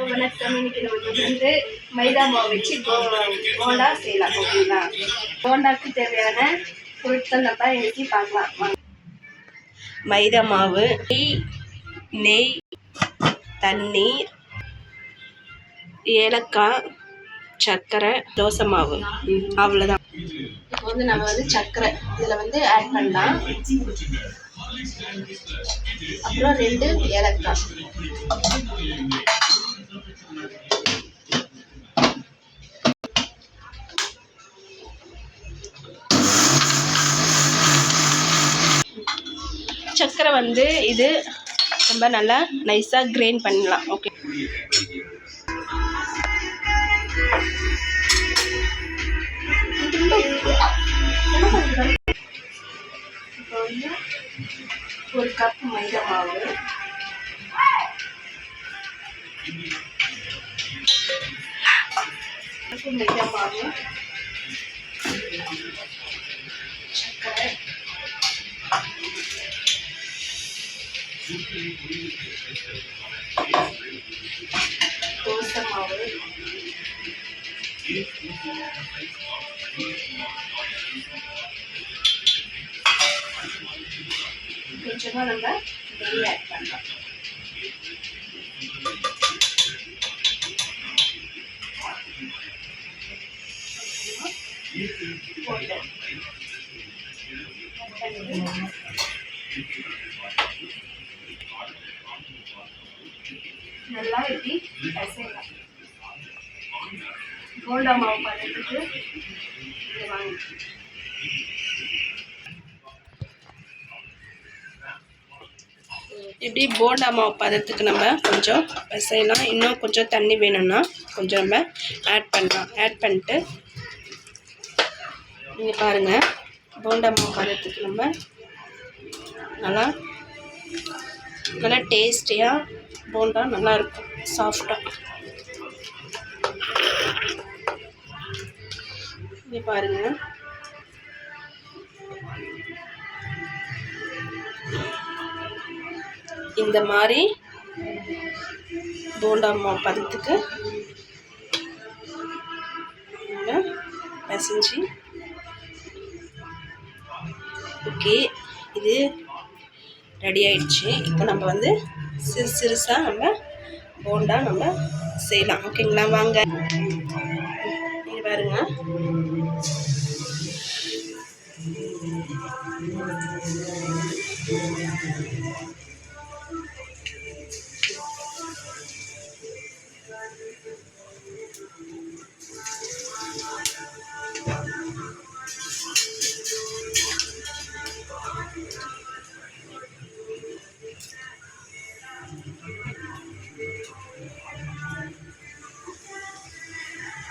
வணக்கம். இன்னைக்கு நம்ம வந்து மைதா மாவு வச்சு போண்டா செய்யலாம். ஓகேங்களா? போண்டாக்கு தேவையான பொருட்கள் நம்ம இன்னைக்கு பார்க்கலாம். மைதா மாவு, நெய், தண்ணீர், ஏலக்காய், சர்க்கரை, தோசை மாவு, அவ்வளோதான். இப்போ வந்து நம்ம வந்து சர்க்கரை இதில் வந்து ஆட் பண்ணலாம். அப்புறம் 2 ஏலக்காய், சர்க்கரை வந்து இது ரொம்ப நல்லா நைஸாக கிரைண்ட் பண்ணலாம். ஓகே, இப்போ வந்து 1 கப் மைதா மாவு, மைதா மாவு, சர்க்கரை, தோசை மாவு, கொஞ்சமாக நம்ம நெய் ஆட் பண்ணலாம். நல்லா இப்படி பிசையலாம். போண்டா மாவு பண்ணுறதுக்கு இதை வாங்கி இப்படி போண்டா மாவு பதத்துக்கு நம்ம கொஞ்சம் பிசையலாம். இன்னும் கொஞ்சம் தண்ணி வேணும்னா கொஞ்சம் நம்ம ஆட் பண்ணலாம். ஆட் பண்ணிட்டு நீங்கள் பாருங்கள், போண்டா மாவு பதத்துக்கு நம்ம நல்லா டேஸ்டியாக போண்டா நல்லாயிருக்கும், சாஃப்டாக. இங்கே பாருங்கள், இந்த மாதிரி போண்டா மாவு பதத்துக்கு பிசைஞ்சு. ஓகே, இது ரெடி ஆயிடுச்சு. இப்போ நம்ம வந்து சிறுசாக நம்ம போண்டா நம்ம செய்யலாம். ஓகேங்களா? வாங்க. இங்கே பாருங்க,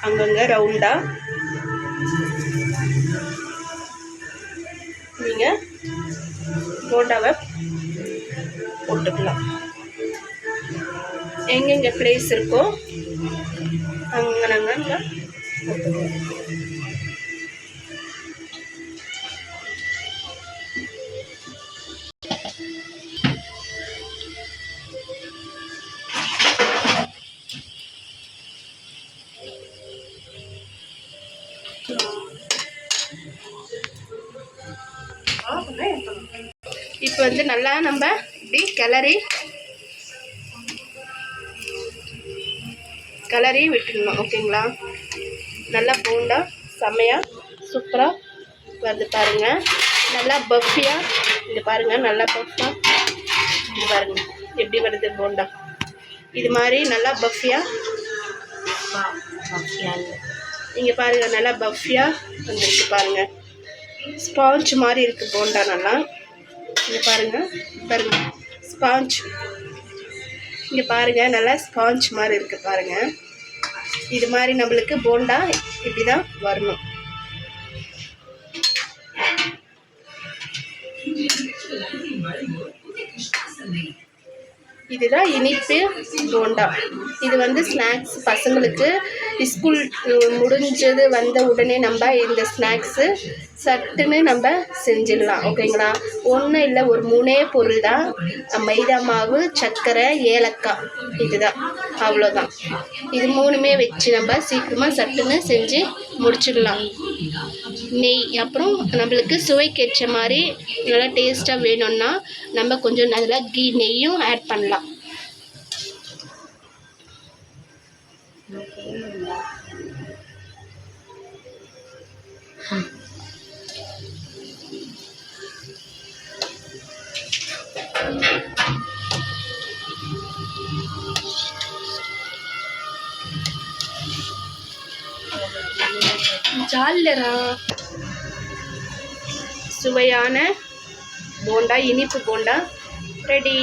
அங்கங்கே ரவுண்டாக நீங்கள் போண்டாவை போட்டுக்கலாம். எங்கெங்கே பிளேஸ் இருக்கோ அங்கே நாங்கள் போட்டுக்கலாம். இப்போ வந்து நல்லா நம்ம இப்படி கிளறி விட்டுடணும். ஓகேங்களா? நல்லா போண்டா செம்மையாக சூப்பராக வருது பாருங்கள். நல்லா பஃபியாக, இங்கே பாருங்கள், நல்லா பஃபாக இங்கே பாருங்கள் எப்படி வருது போண்டா. இது மாதிரி நல்லா பஃபியாக இங்கே பாருங்கள், நல்லா பஃபியாக வந்துருக்கு பாருங்கள். ஸ்பாஞ்ச் மாதிரி இருக்குது போண்டா நல்லா. இங்கே பாருங்கள் ஸ்பாஞ்ச், இங்கே பாருங்கள் நல்லா ஸ்பாஞ்ச் மாதிரி இருக்குது பாருங்கள். இது மாதிரி நம்மளுக்கு போண்டா இப்படி தான் வரணும். இதுதான் இனிப்பு போண்டா. இது வந்து ஸ்நாக்ஸ் பசங்களுக்கு ஸ்கூல் முடிஞ்சது வந்த உடனே நம்ம இந்த ஸ்நாக்ஸு சட்டுன்னு நம்ம செஞ்சிடலாம். ஓகேங்களா? ஒன்றும் இல்லை, ஒரு 3 பொருள் தான். மைதா மாவு, சர்க்கரை, ஏலக்காய், இதுதான், அவ்வளோதான். இது 3மே வச்சு நம்ம சீக்கிரமாக சட்டுன்னு செஞ்சு முடிச்சிடலாம். நெய், அப்புறம் நம்மளுக்கு சுவைக்கேற்ற மாதிரி நல்லா டேஸ்ட்டாக வேணும்னா நம்ம கொஞ்சம் நல்லா நெய்யும் ஆட் பண்ணலாம். ஜாலரா சுவையான போண்டா, இனிப்பு போண்டா ரெடி.